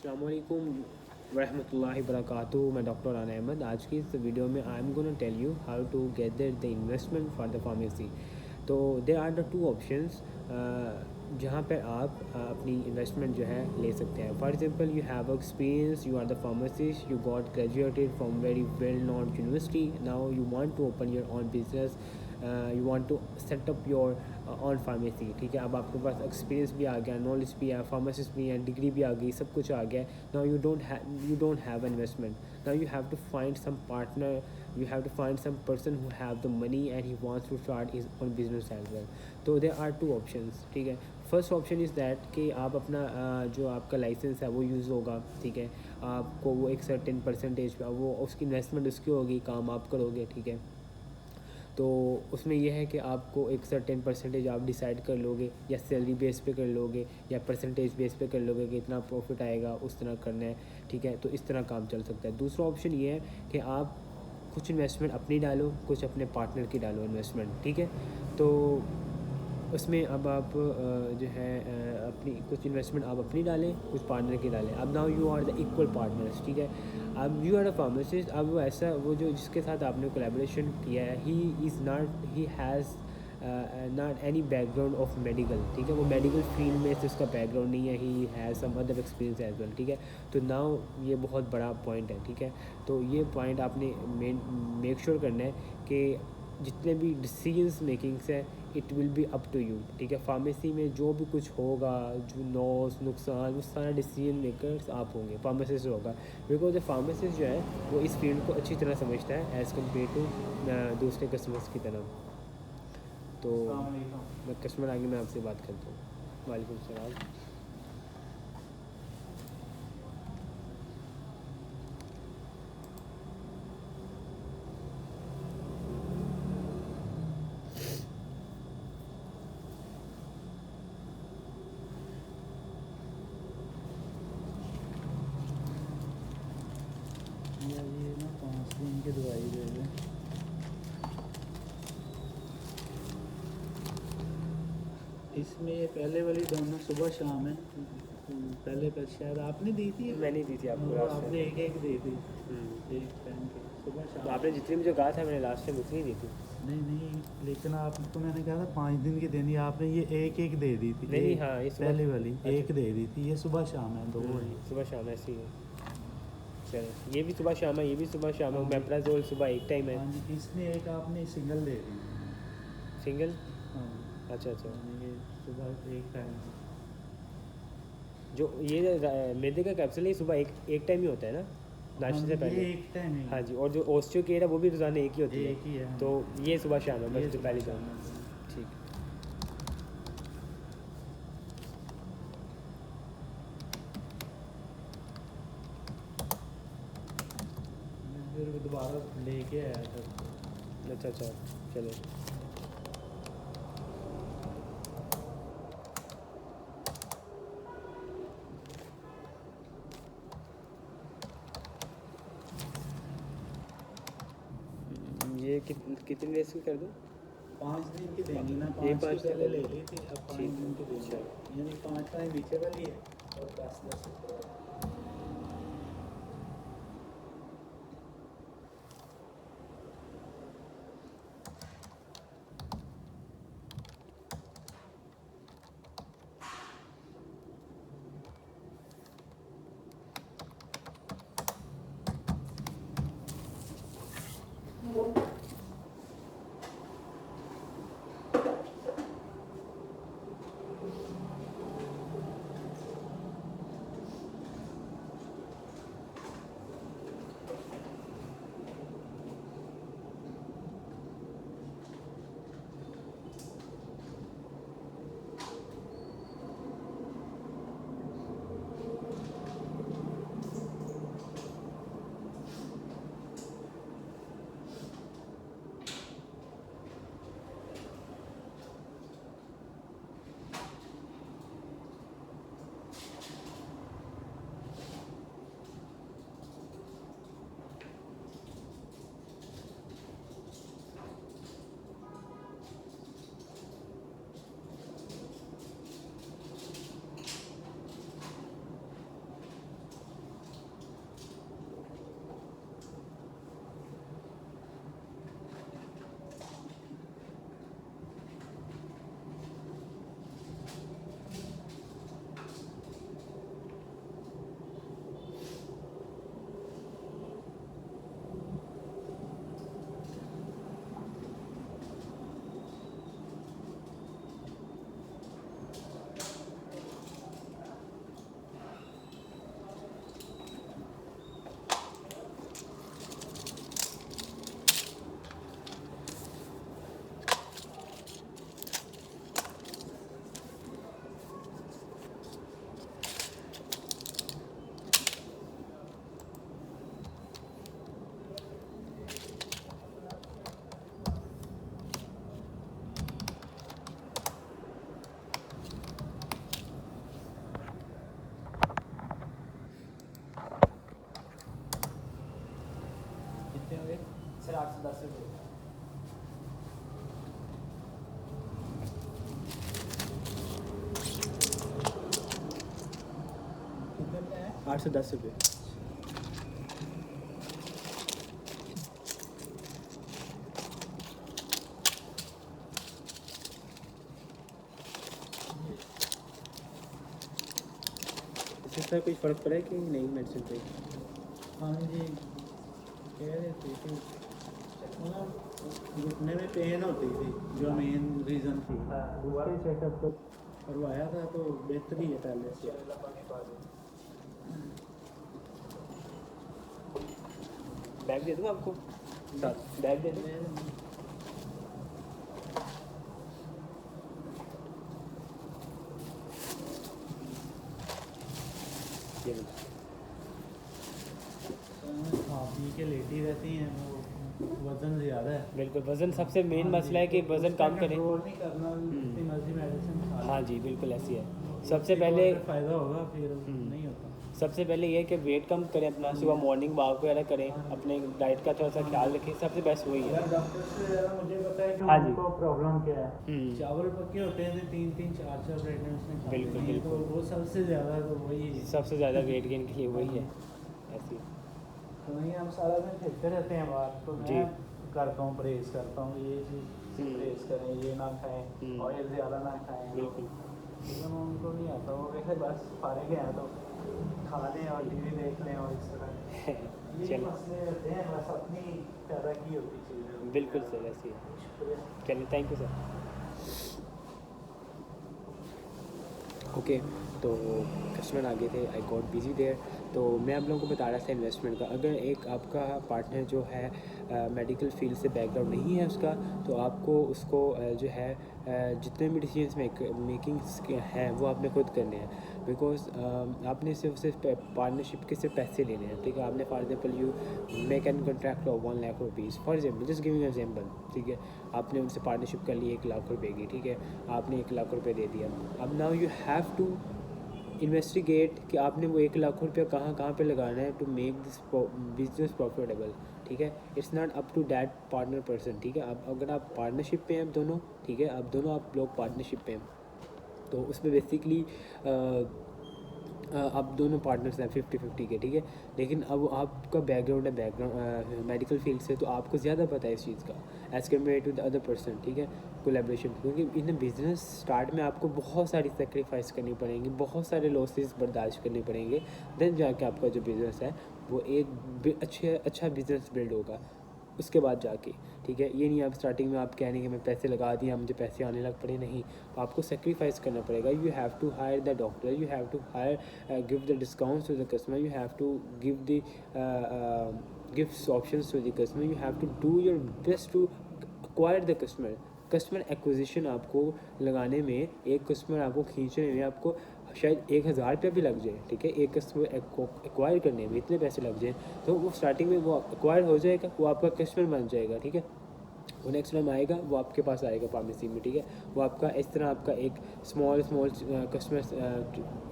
अस्सलाम वालेकुम वरहमतुल्लाहि वबरकातुहू। मैं डॉक्टर राना अहमद। आज की इस वीडियो में I am gonna tell you how to gather the investment for the pharmacy. तो there are the two options जहाँ पर आप अपनी इन्वेस्टमेंट जो है ले सकते हैं। For example, you have experience, you are the pharmacist, you got graduated from very well known university, now you want to open your own business, you want to set up your own pharmacy. ठीक है, अब आपके पास experience भी आ गया, knowledge भी है, pharmacist भी है, डिग्री भी आ गई, सब कुछ आ गया। Now you don't have investment. Now you have to find some partner, you have to find some person who have the money and he wants to start his own business as well. तो there are two options. ठीक है, first option is that कि आप अपना जो आपका licence है वो यूज़ होगा। ठीक है, आपको वो एक सर्टेन परसेंटेज पे वो उसकी इन्वेस्टमेंट उसकी होगी, काम आप करोगे। ठीक है, तो उसमें यह है कि आपको एक सर्टेन परसेंटेज आप डिसाइड कर लोगे, या सैलरी बेस पे कर लोगे या परसेंटेज बेस पे कर लोगे कि इतना प्रॉफिट आएगा उस तरह करना है। ठीक है, तो इस तरह काम चल सकता है। दूसरा ऑप्शन ये है कि आप कुछ इन्वेस्टमेंट अपनी डालो, कुछ अपने पार्टनर की डालो इन्वेस्टमेंट। ठीक है, तो उसमें अब आप जो है अपनी कुछ इन्वेस्टमेंट आप अपनी डालें, कुछ पार्टनर की डालें। अब now you are the equal partners. ठीक है, अब यू आर अ फार्मासिस्ट, अब वो ऐसा वो जो जिसके साथ आपने कोलैबोरेशन किया है, he has not any background of medical. ठीक है, वो मेडिकल फील्ड में से उसका बैकग्राउंड नहीं है, he has some other experience as well. ठीक है, तो नाउ ये बहुत बड़ा पॉइंट है। ठीक है, तो ये पॉइंट आपने मेक श्योर करना है कि जितने भी डिसीजंस मेकिंग्स है it will be up to you. ठीक है, फार्मेसी में जो भी कुछ होगा, जो लॉस नुकसान, वो सारा डिसीजन मेकर्स आप होंगे, फार्मासिस्ट होगा। बिकॉज द फार्मासिस्ट जो है वो इस फील्ड को अच्छी तरह समझता है एज़ कम्पेयर टू दूसरे कस्टमर्स की तरह। तो मैं कस्टमर आगे मैं आपसे बात करता हूँ। वालेकुम सलाम। ये ना 5 दिन की दवाई दे दें। इसमें ये पहले वाली दोनों सुबह शाम है। पहले पर शायद आपने दी थी, मैंने दी थी आपको वो लास्ट आपने टाइम। एक दी थी, एक टाइम की सुबह तो शाम। आपने जितनी मुझे कहा था मैंने लास्ट टाइम उतनी दी थी। नहीं नहीं, लेकिन आपको मैंने कहा था 5 दिन की देनी, आपने ये एक दे दी थी। नहीं, हाँ, ये सुबह पहले वाली अच्छा। एक दे दी थी, ये सुबह शाम है दो है। सुबह शाम ऐसी है। चलो, ये भी सुबह शाम है, ये भी सुबह शाम है। हाँ। मेप्राजोल सुबह एक टाइम है। हाँ जी, इसमें एक आपने सिंगल दे दी। सिंगल। हाँ जी, अच्छा अच्छा। यानी ये सुबह एक टाइम। जो ये मैदे का कैप्सूल है सुबह एक टाइम ही होता है ना, हाँ नाश्ते जी, से पहले। ये एक टाइम है। हाँ जी, और जो ओस्टियोकेट है वो भी रोज़ाना एक ही होती है। एक ही है। तो ये सुबह शाम है, ये बस जो सुबह पहली शाम दो। है। ठीक। मैं फिर दोबारा लेके आया था। अच्छा अच्छा, चलो। ये कितनी डेज की कर दूँ? 5 दिन की देंगी ना, ये 5 की 5 पहले ले ली थी, अब 5 ठीक। दिन की देंगे। अच्छा। यानी 5 टाइम नीचे वाली है और 10 ऊपर वाली। सर 810 रुपये। कितने में है? 810 रुपये। इससे सर कुछ फ़र्क पड़ा है कि नहीं मेडिसिन पे? हाँ जी, कह रहे थे कि मतलब घुटने में पेन होती थी, जो मेन रीज़न थी। उसके चेकअप तो करवाया था तो बेहतर ही है पहले से। बैग दे दूँ आपको? साथ बैग दे दूँ? ये लो। खा पी के लेटी रहती हैं, वो वज़न ज़्यादा है। बिल्कुल, वज़न सबसे मेन मसला है कि वज़न कम करें। कंट्रोल नहीं करना, जितनी मर्जी मेडिसिन खा लो। हाँ जी, बिल्कुल ऐसी है। सबसे पहले फ़ायदा होगा, फिर नहीं होता। सबसे पहले ये है कि वेट कम करें अपना, सुबह मॉर्निंग वॉक वगैरह करें, अपने डाइट का थोड़ा सा ख्याल रखें, सबसे बेस्ट वही है। डॉक्टर से ज़्यादा मुझे पता है कि हाँ जी। उनको प्रॉब्लम क्या है। हम्म। चावल पके होते हैं 3-3 4-4 प्रेगनेंट्स ने खाते बिल्कुल, हैं, बिल्कुल। तो वो सबसे ज़्यादा तो वही है। सबसे ज़्यादा वेट गेन के लिए वही है ऐसी। तो वहीं हम सारा दिन फिरते रहते हैं बाहर, तो जी। मैं करता हूँ, परहेज़ करता हूँ, ये चीज़ परहेज़ करें, ये ना खाएं, ऑयल ज़्यादा ना खाएं। बिल्कुल। लेकिन उनको नहीं आता, वो वैसे बस फारिग हैं तो खा लें और टीवी देख लें और इस तरह ये चलो। मसले रहते हैं, बस अपनी पैदा की होती चीज़ें। बिल्कुल सर ऐसी है। शुक्रिया। चलिए, थैंक यू सर। ओके, तो कस्टमर आ गए थे, आई गॉट बिजी देयर। तो मैं आप लोगों को बता रहा था इन्वेस्टमेंट का। अगर एक आपका पार्टनर जो है मेडिकल फील्ड से बैकग्राउंड नहीं है उसका, तो आपको उसको जो है जितने भी डिसीजन मेकिंग्स हैं वो आपने खुद करने हैं। बिकॉज आपने सिर्फ पार्टनरशिप के सिर्फ पैसे लेने हैं, ठीक है। आपने for example you make an contract of 1 lakh rupees for example, just giving example, ठीक है। आपने उनसे पार्टनरशिप कर ली 1 लाख रुपए की, ठीक है। आपने 1 लाख रुपए दे दिया। अब now you have to investigate कि आपने वो 1 लाख रुपया कहाँ कहाँ पे लगाना है to make this business profitable, ठीक है। It's not up to that partner person, ठीक है। अब अगर आप पार्टनरशिप पे हैं अब दोनों, ठीक है, अब दोनों आप लोग पार्टनरशिप पे हैं, तो उसमें बेसिकली अब दोनों पार्टनर्स हैं 50-50 के, ठीक है। लेकिन अब आपका बैकग्राउंड है मेडिकल फील्ड से, तो आपको ज़्यादा पता है इस चीज़ का as compare to the other person, ठीक है। कोलैबोरेशन, क्योंकि इन बिज़नेस स्टार्ट में आपको बहुत सारी सेक्रीफाइस करनी पड़ेंगी, बहुत सारे लॉसेस बर्दाश्त करने पड़ेंगे, देन जाके आपका जो बिज़नेस है वो एक अच्छा बिज़नेस बिल्ड होगा उसके बाद जाके, ठीक है। ये नहीं आप स्टार्टिंग में आप कह रहे हैं कि मैं पैसे लगा दिया, मुझे पैसे आने लग पड़े, नहीं। तो आपको सेक्रीफाइस करना पड़ेगा। You have to hire the doctor, you have to hire give the discounts to the customer, you have to give the gifts options to the customer, you have to do your best to acquire the customer. Customer acquisition आपको लगाने में, एक customer आपको खींचने में आपको शायद 1000 रुपया भी लग जाए, ठीक है। एक कस्टमर एक्वायर करने में इतने पैसे लग जाए, तो वो स्टार्टिंग में वो एक्वायर हो जाएगा, वो आपका कस्टमर बन जाएगा, ठीक है। वो नेक्स्ट टाइम आएगा, वो आपके पास आएगा फार्मेसी में, ठीक है। वो आपका इस तरह आपका एक स्मॉल कस्टमर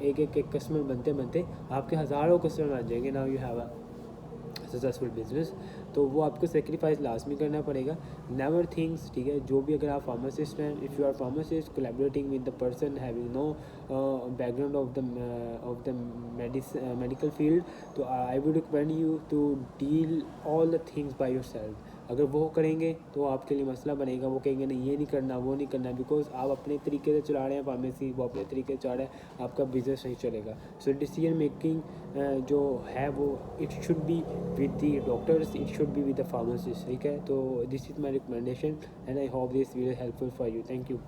एक कस्टमर बनते बनते आपके हज़ारों कस्टमर बन जाएंगे। Now you have a successful business. तो वो आपको सेक्रीफाइस लाजमी करना पड़ेगा। नेवर थिंग्स, ठीक है। जो भी अगर आप फार्मासिस्ट हैं, if you are pharmacist collaborating with the person having no background of the medical field, तो I would recommend you to deal all the things by yourself. अगर वो करेंगे तो आपके लिए मसला बनेगा। वो कहेंगे नहीं ये नहीं करना, वो नहीं करना, बिकॉज आप अपने तरीके से चला रहे हैं फार्मेसी, वो अपने तरीके से चला रहे हैं, आपका बिजनेस नहीं चलेगा। सो डिसीजन मेकिंग जो है वो it should be with the doctors, it should be with the pharmacist, ठीक है। तो this is my recommendation and I hope this video helpful for you. Thank you.